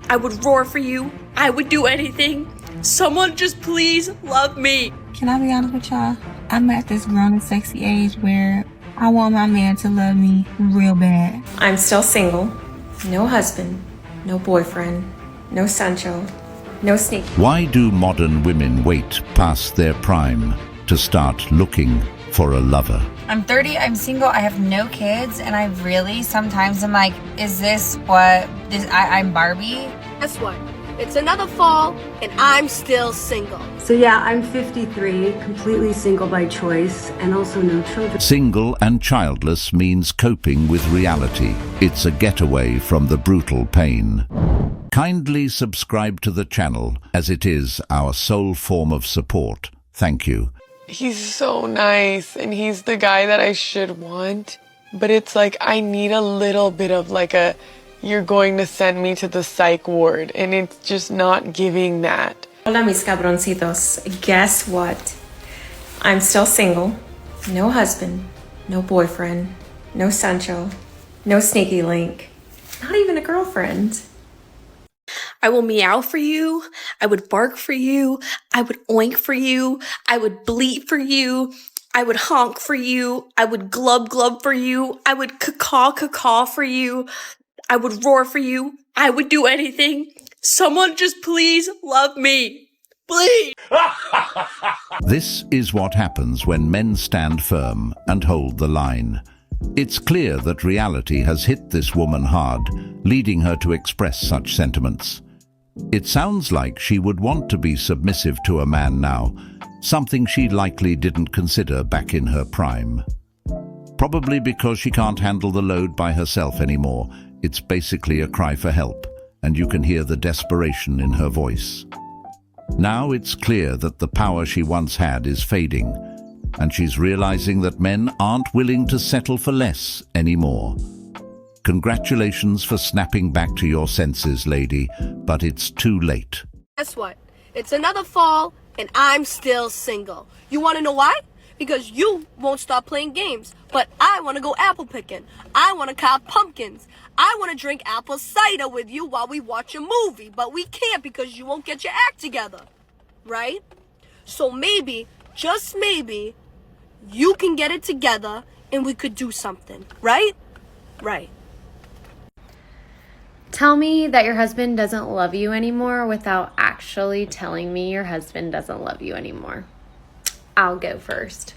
I would roar for you. I would do anything. Someone just please love me. Can I be honest with y'all? I'm at this grown and sexy age where I want my man to love me real bad. I'm still single. No husband. No boyfriend. No Sancho. No sneak. Why do modern women wait past their prime to start looking for a lover? I'm 30, I'm single, I have no kids, and I really sometimes am like, is this what this I'm Barbie? Guess what? It's another fall, and I'm still single. So yeah, I'm 53, completely single by choice, and also no children. Single and childless means coping with reality. It's a getaway from the brutal pain. Kindly subscribe to the channel, as it is our sole form of support. Thank you. He's so nice, and he's the guy that I should want, but it's like I need a little bit of like a, you're going to send me to the psych ward, and it's just not giving that. Hola mis cabroncitos. Guess what? I'm still single. No husband. No boyfriend. No Sancho. No sneaky link. Not even a girlfriend. I will meow for you. I would bark for you. I would oink for you. I would bleat for you. I would honk for you. I would glub glub for you. I would caw for you. I would roar for you. I would do anything. Someone just please love me. Please. This is what happens when men stand firm and hold the line. It's clear that reality has hit this woman hard, leading her to express such sentiments. It sounds like she would want to be submissive to a man now, something she likely didn't consider back in her prime. Probably because she can't handle the load by herself anymore. It's basically a cry for help, and you can hear the desperation in her voice. Now it's clear that the power she once had is fading, and she's realizing that men aren't willing to settle for less anymore. Congratulations for snapping back to your senses, lady, but it's too late. Guess what? It's another fall, and I'm still single. You want to know why? Because you won't stop playing games. But I want to go apple picking. I want to cop pumpkins. I want to drink apple cider with you while we watch a movie. But we can't because you won't get your act together. Right? So maybe, just maybe, you can get it together and we could do something. Right? Right. Tell me that your husband doesn't love you anymore without actually telling me your husband doesn't love you anymore. I'll go first.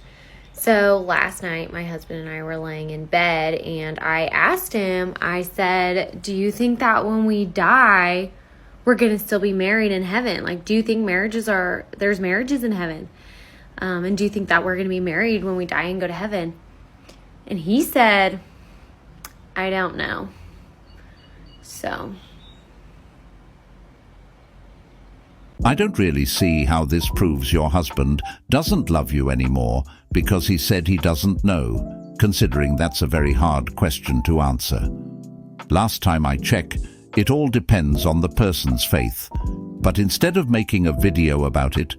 So last night, my husband and I were laying in bed, and I asked him, I said, do you think that when we die, we're going to still be married in heaven? Like, do you think there's marriages in heaven? And do you think that we're going to be married when we die and go to heaven? And he said, I don't know. So I don't really see how this proves your husband doesn't love you anymore because he said he doesn't know, considering that's a very hard question to answer. Last time I checked, it all depends on the person's faith. But instead of making a video about it,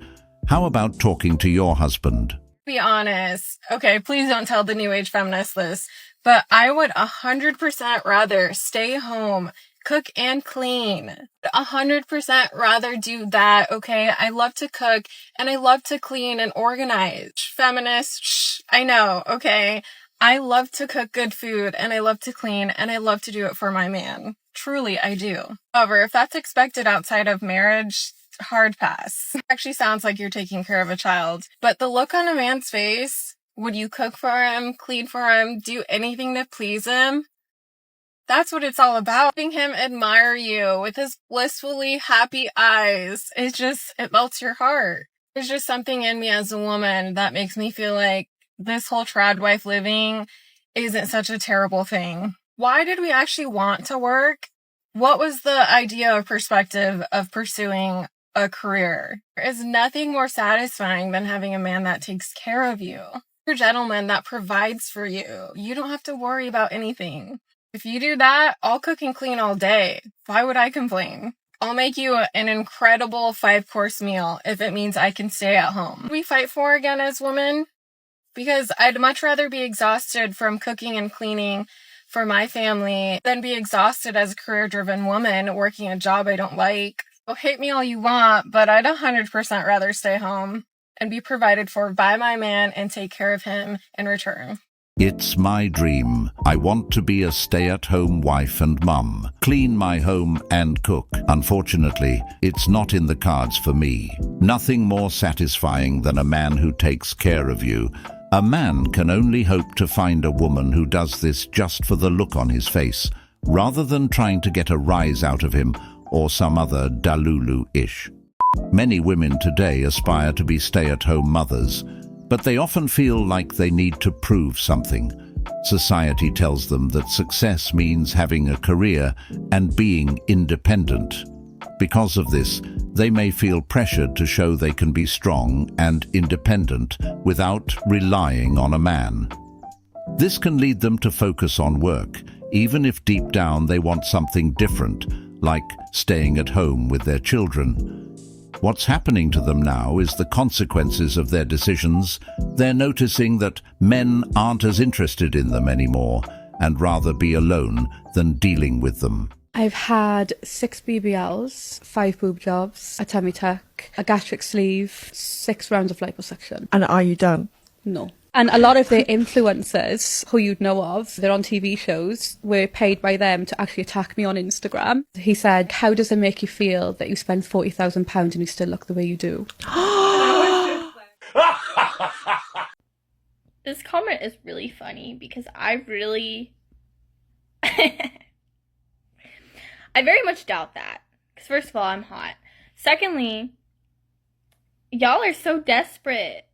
how about talking to your husband? Be honest. Okay, please don't tell the new age feminist this, but I would 100% rather stay home, cook and clean. 100% rather do that, okay? I love to cook and I love to clean and organize. Feminist, shh, I know, okay? I love to cook good food and I love to clean and I love to do it for my man. Truly, I do. However, if that's expected outside of marriage, hard pass. It actually sounds like you're taking care of a child. But the look on a man's face, would you cook for him, clean for him, do anything to please him? That's what it's all about. Having him admire you with his blissfully happy eyes. It melts your heart. There's just something in me as a woman that makes me feel like this whole trad wife living isn't such a terrible thing. Why did we actually want to work? What was the idea or perspective of pursuing a career? There is nothing more satisfying than having a man that takes care of you. A gentleman that provides for you. You don't have to worry about anything. If you do that, I'll cook and clean all day. Why would I complain? I'll make you an incredible 5-course meal if it means I can stay at home. We fight for again as women because I'd much rather be exhausted from cooking and cleaning for my family than be exhausted as a career-driven woman working a job I don't like. Well, hate me all you want, but I'd 100% rather stay home and be provided for by my man and take care of him in return. It's my dream. I want to be a stay-at-home wife and mum, clean my home and cook. Unfortunately, it's not in the cards for me. Nothing more satisfying than a man who takes care of you. A man can only hope to find a woman who does this just for the look on his face, rather than trying to get a rise out of him or some other dalulu-ish. Many women today aspire to be stay-at-home mothers, but they often feel like they need to prove something. Society tells them that success means having a career and being independent. Because of this, they may feel pressured to show they can be strong and independent without relying on a man. This can lead them to focus on work, even if deep down they want something different, like staying at home with their children. What's happening to them now is the consequences of their decisions. They're noticing that men aren't as interested in them anymore and rather be alone than dealing with them. I've had 6 BBLs, 5 boob jobs, a tummy tuck, a gastric sleeve, 6 rounds of liposuction. And are you done? No. And a lot of the influencers who you'd know of, they're on TV shows, were paid by them to actually attack me on Instagram. He said, how does it make you feel that you spend £40,000 and you still look the way you do? This comment is really funny because I very much doubt that. Because first of all, I'm hot. Secondly, y'all are so desperate.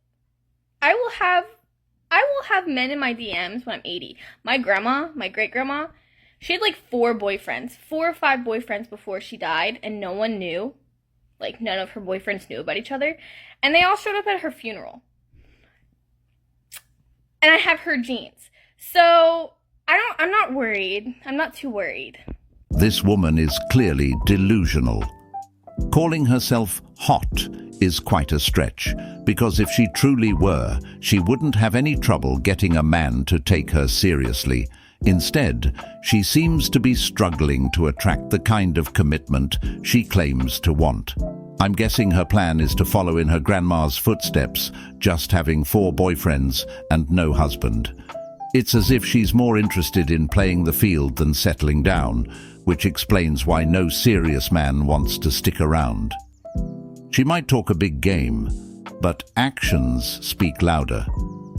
I will have men in my DMs when I'm 80. My grandma, my great-grandma, she had like 4 boyfriends, 4 or 5 boyfriends before she died, and no one knew. Like, none of her boyfriends knew about each other. And they all showed up at her funeral. And I have her genes. So, I'm not worried. I'm not too worried. This woman is clearly delusional. Calling herself hot is quite a stretch, because if she truly were, she wouldn't have any trouble getting a man to take her seriously. Instead, she seems to be struggling to attract the kind of commitment she claims to want. I'm guessing her plan is to follow in her grandma's footsteps, just having 4 boyfriends and no husband. It's as if she's more interested in playing the field than settling down, which explains why no serious man wants to stick around. She might talk a big game, but actions speak louder,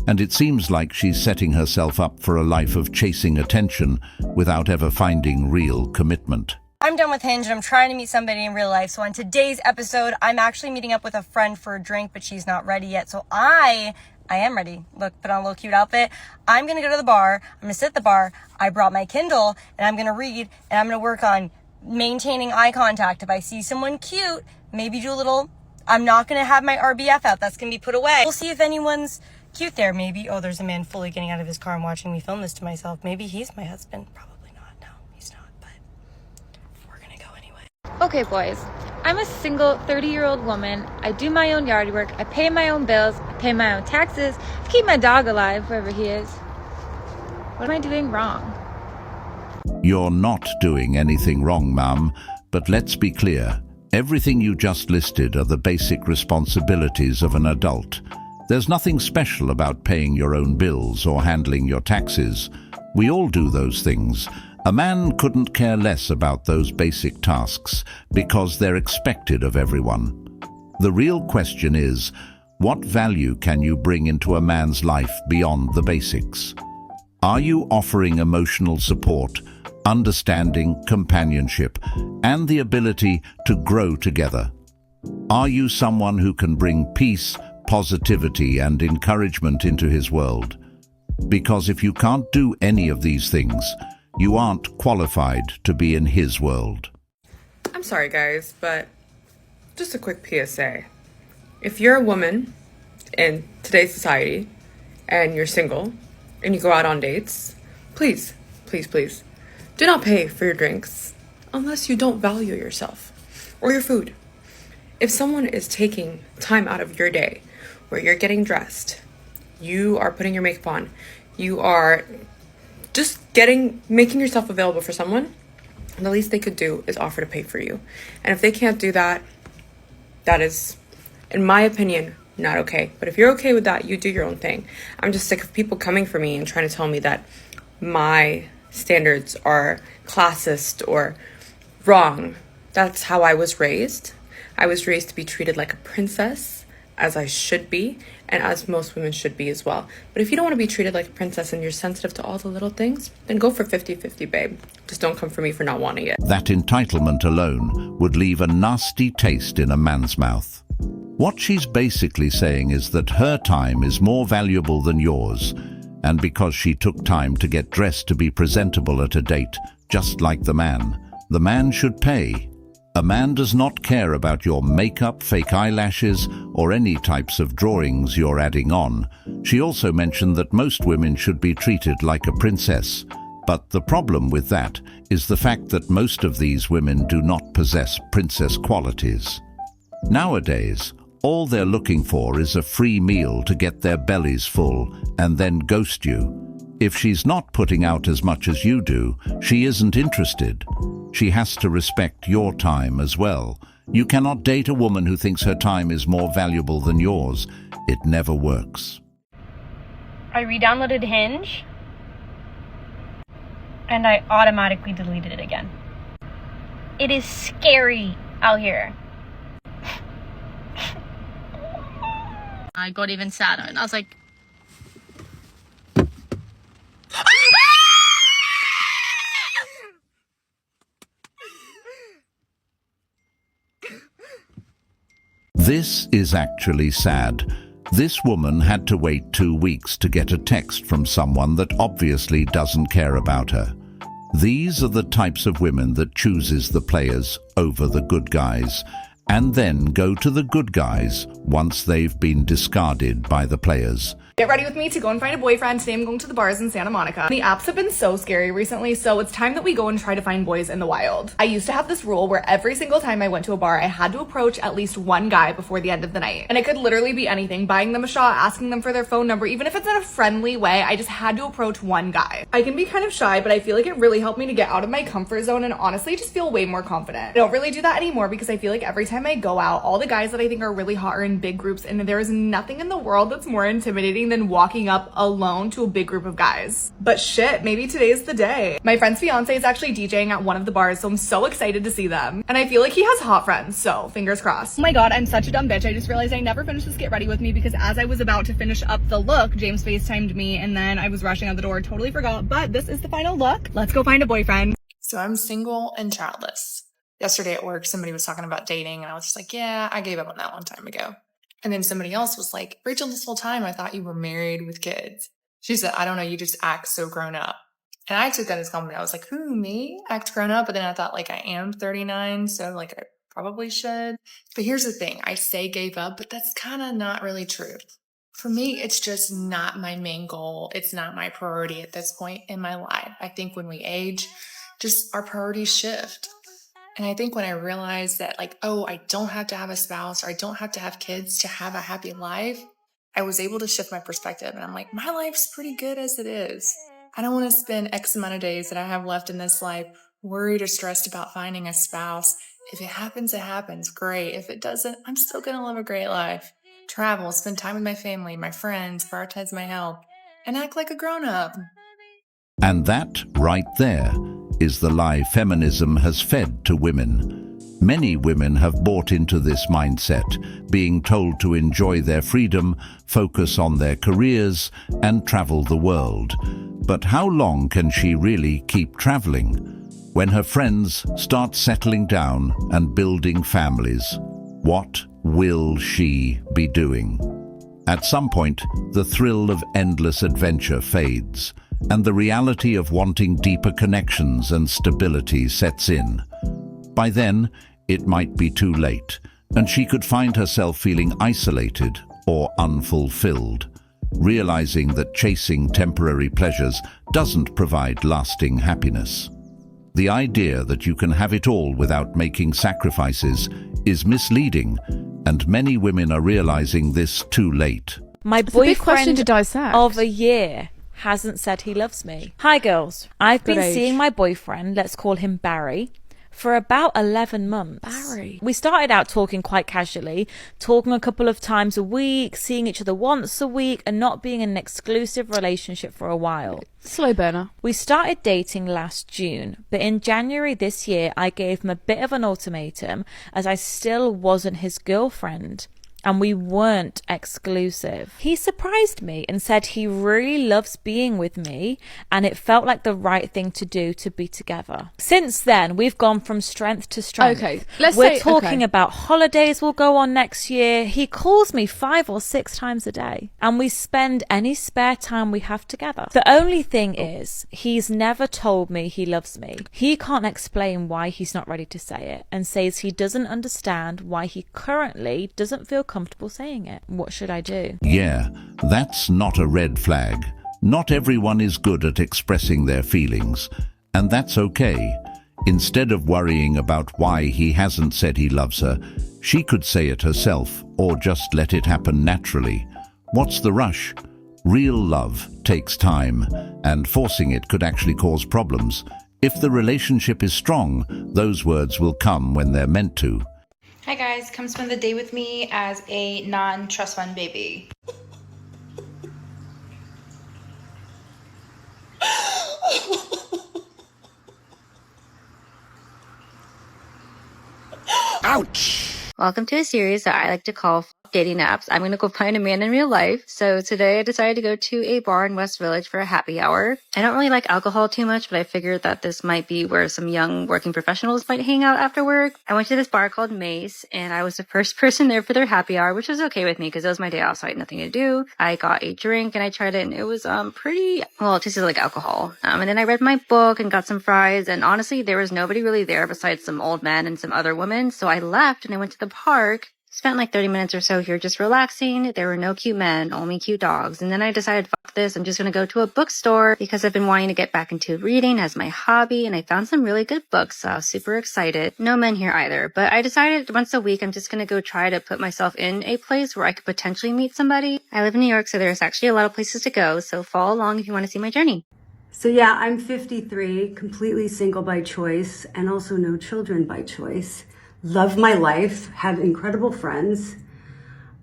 and it seems like she's setting herself up for a life of chasing attention without ever finding real commitment. I'm done with Hinge and I'm trying to meet somebody in real life. So on today's episode, I'm actually meeting up with a friend for a drink, but she's not ready yet. So I am ready. Look, put on a little cute outfit. I'm going to go to the bar. I'm going to sit at the bar. I brought my Kindle and I'm going to read and I'm going to work on maintaining eye contact. If I see someone cute, maybe do a little, I'm not going to have my RBF out. That's going to be put away. We'll see if anyone's cute there. Maybe, oh, there's a man fully getting out of his car and watching me film this to myself. Maybe he's my husband. Probably not. No, he's not, but we're going to go anyway. Okay, boys. I'm a single 30-year-old woman. I do my own yard work. I pay my own bills. I pay my own taxes. I keep my dog alive wherever he is. What am I doing wrong? You're not doing anything wrong, ma'am, but let's be clear. Everything you just listed are the basic responsibilities of an adult. There's nothing special about paying your own bills or handling your taxes. We all do those things. A man couldn't care less about those basic tasks because they're expected of everyone. The real question is, what value can you bring into a man's life beyond the basics? Are you offering emotional support, understanding, companionship, and the ability to grow together? Are you someone who can bring peace, positivity, and encouragement into his world? Because if you can't do any of these things, you aren't qualified to be in his world. I'm sorry, guys, but just a quick PSA. If you're a woman in today's society and you're single and you go out on dates, please, please, please, do not pay for your drinks unless you don't value yourself or your food. If someone is taking time out of your day where you're getting dressed, you are putting your makeup on, you are just making yourself available for someone, the least they could do is offer to pay for you. And if they can't do that, that is, in my opinion, not okay. But if you're okay with that, you do your own thing. I'm just sick of people coming for me and trying to tell me that my standards are classist or wrong. That's how I was raised. I was raised to be treated like a princess, as I should be, and as most women should be as well. But if you don't want to be treated like a princess and you're sensitive to all the little things, then go for 50-50, babe. Just don't come for me for not wanting it. That entitlement alone would leave a nasty taste in a man's mouth. What she's basically saying is that her time is more valuable than yours, and because she took time to get dressed to be presentable at a date, just like the man should pay. A man does not care about your makeup, fake eyelashes, or any types of drawings you're adding on. She also mentioned that most women should be treated like a princess. But the problem with that is the fact that most of these women do not possess princess qualities. Nowadays, all they're looking for is a free meal to get their bellies full and then ghost you. If she's not putting out as much as you do, she isn't interested. She has to respect your time as well. You cannot date a woman who thinks her time is more valuable than yours. It never works. I re-downloaded Hinge, and I automatically deleted it again. It is scary out here. I got even sadder, and I was like, This is actually sad. This woman had to wait 2 weeks to get a text from someone that obviously doesn't care about her. These are the types of women that chooses the players over the good guys, and then go to the good guys once they've been discarded by the players. Get ready with me to go and find a boyfriend. Today I'm going to the bars in Santa Monica. The apps have been so scary recently, so it's time that we go and try to find boys in the wild. I used to have this rule where every single time I went to a bar, I had to approach at least one guy before the end of the night. And it could literally be anything, buying them a shot, asking them for their phone number, even if it's in a friendly way, I just had to approach one guy. I can be kind of shy, but I feel like it really helped me to get out of my comfort zone and honestly just feel way more confident. I don't really do that anymore because I feel like every time I go out, all the guys that I think are really hot are in big groups, and there is nothing in the world that's more intimidating than walking up alone to a big group of guys. But shit, maybe today's the day. My friend's fiance is actually DJing at one of the bars, so I'm so excited to see them. And I feel like he has hot friends, so fingers crossed. Oh my god, I'm such a dumb bitch. I just realized I never finished this get ready with me because as I was about to finish up the look, James FaceTimed me and then I was rushing out the door, totally forgot, but this is the final look. Let's go find a boyfriend. So I'm single and childless. Yesterday at work, somebody was talking about dating and I was just like, yeah, I gave up on that one time ago. And then somebody else was like, Rachel, this whole time I thought you were married with kids. She said, I don't know, you just act so grown up. And I took that as a compliment. I was like, who, me? Act grown up? But then I thought, like, I am 39, so, like, I probably should. But here's the thing. I say gave up, but that's kind of not really true. For me, it's just not my main goal. It's not my priority at this point in my life. I think when we age, just our priorities shift. And I think when I realized that, like, oh, I don't have to have a spouse or I don't have to have kids to have a happy life, I was able to shift my perspective. And I'm like, my life's pretty good as it is. I don't want to spend X amount of days that I have left in this life worried or stressed about finding a spouse. If it happens, it happens. Great. If it doesn't, I'm still going to live a great life. Travel, spend time with my family, my friends, prioritize my health, and act like a grown-up. And that, right there, is the lie feminism has fed to women. Many women have bought into this mindset, being told to enjoy their freedom, focus on their careers, and travel the world. But how long can she really keep traveling? When her friends start settling down and building families, what will she be doing? At some point, the thrill of endless adventure fades, and the reality of wanting deeper connections and stability sets in. By then, it might be too late, and she could find herself feeling isolated or unfulfilled, realizing that chasing temporary pleasures doesn't provide lasting happiness. The idea that you can have it all without making sacrifices is misleading, and many women are realizing this too late. My boyfriend of a year hasn't said he loves me. Hi girls, I've been age. seeing my boyfriend, let's call him Barry, for about 11 months. Barry. We started out talking quite casually, talking a couple of times a week, seeing each other once a week, and not being in an exclusive relationship for a while. Slow burner. We started dating last June, but in January this year, I gave him a bit of an ultimatum as I still wasn't his girlfriend. And we weren't exclusive. He surprised me and said he really loves being with me and it felt like the right thing to do to be together. Since then, we've gone from strength to strength. Okay, We're talking about holidays we'll go on next year. He calls me 5 or 6 times a day and we spend any spare time we have together. The only thing is, he's never told me he loves me. He can't explain why he's not ready to say it and says he doesn't understand why he currently doesn't feel comfortable saying it. What should I do? Yeah, that's not a red flag. Not everyone is good at expressing their feelings, and that's okay. Instead of worrying about why he hasn't said he loves her, she could say it herself or just let it happen naturally. What's the rush? Real love takes time, and forcing it could actually cause problems. If the relationship is strong, those words will come when they're meant to. Hi guys, come spend the day with me as a non-trust fund baby. Ouch! Welcome to a series that I like to call Dating Apps. I'm going to go find a man in real life. So today I decided to go to a bar in West Village for a happy hour. I don't really like alcohol too much, but I figured that this might be where some young working professionals might hang out after work. I went to this bar called Mace and I was the first person there for their happy hour, which was okay with me because it was my day off, so I had nothing to do. I got a drink and I tried it and it was pretty, well, it tasted like alcohol. And then I read my book and got some fries, and honestly, there was nobody really there besides some old men and some other women. So I left and I went to the park. Spent like 30 minutes or so here just relaxing. There were no cute men, only cute dogs. And then I decided, fuck this, I'm just going to go to a bookstore because I've been wanting to get back into reading as my hobby. And I found some really good books, so I was super excited. No men here either. But I decided once a week, I'm just going to go try to put myself in a place where I could potentially meet somebody. I live in New York, so there's actually a lot of places to go. So follow along if you want to see my journey. So yeah, I'm 53, completely single by choice, and also no children by choice. Love my life, have incredible friends,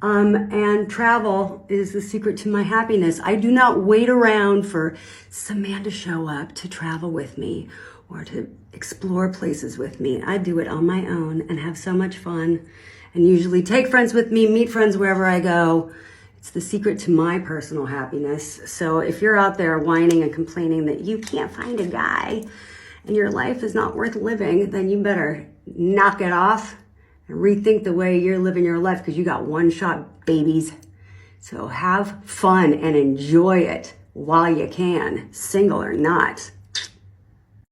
and travel is the secret to my happiness. I do not wait around for some man to show up to travel with me or to explore places with me. I do it on my own and have so much fun, and usually take friends with me, meet friends wherever I go. It's the secret to my personal happiness. So if you're out there whining and complaining that you can't find a guy and your life is not worth living, then you better knock it off and rethink the way you're living your life, because you got one shot, babies. So have fun and enjoy it while you can, single or not.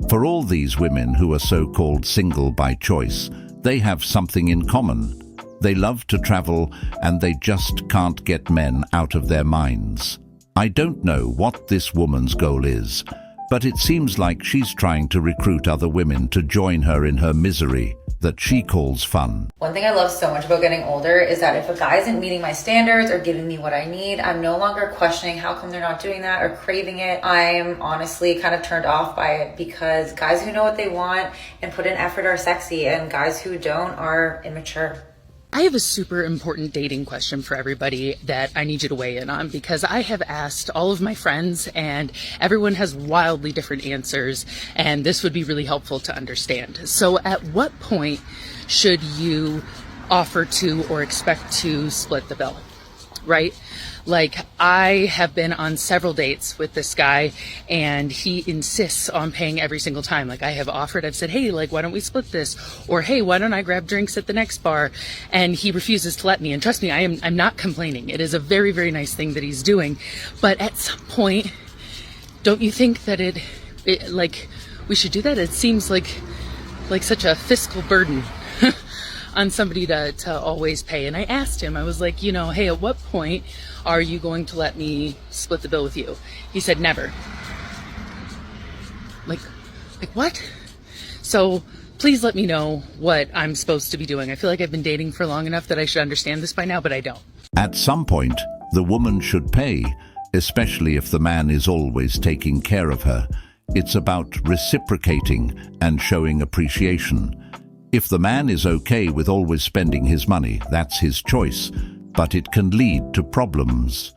For all these women who are so-called single by choice, they have something in common. They love to travel and they just can't get men out of their minds. I don't know what this woman's goal is, but it seems like she's trying to recruit other women to join her in her misery that she calls fun. One thing I love so much about getting older is that if a guy isn't meeting my standards or giving me what I need, I'm no longer questioning how come they're not doing that or craving it. I'm honestly kind of turned off by it because guys who know what they want and put in effort are sexy, and guys who don't are immature. I have a super important dating question for everybody that I need you to weigh in on, because I have asked all of my friends and everyone has wildly different answers, and this would be really helpful to understand. So at what point should you offer to or expect to split the bill, right? Like, I have been on several dates with this guy and he insists on paying every single time. Like, I have offered, I've said, hey, like, why don't we split this? Or, hey, why don't I grab drinks at the next bar? And he refuses to let me. And trust me, I'm not complaining. It is a very, very nice thing that he's doing. But at some point, don't you think that it like, we should do that? It seems like such a fiscal burden on somebody to always pay. And I asked him, I was like, you know, hey, at what point are you going to let me split the bill with you? He said, never. Like what? So please let me know what I'm supposed to be doing. I feel like I've been dating for long enough that I should understand this by now, but I don't. At some point, the woman should pay, especially if the man is always taking care of her. It's about reciprocating and showing appreciation. If the man is okay with always spending his money, that's his choice, but it can lead to problems.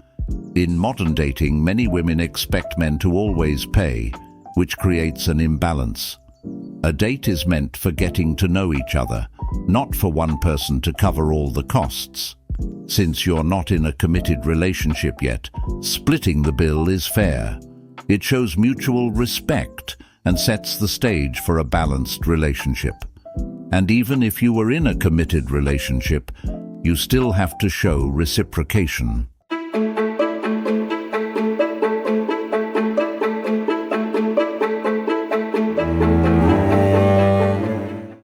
In modern dating, many women expect men to always pay, which creates an imbalance. A date is meant for getting to know each other, not for one person to cover all the costs. Since you're not in a committed relationship yet, splitting the bill is fair. It shows mutual respect and sets the stage for a balanced relationship. And even if you were in a committed relationship, you still have to show reciprocation.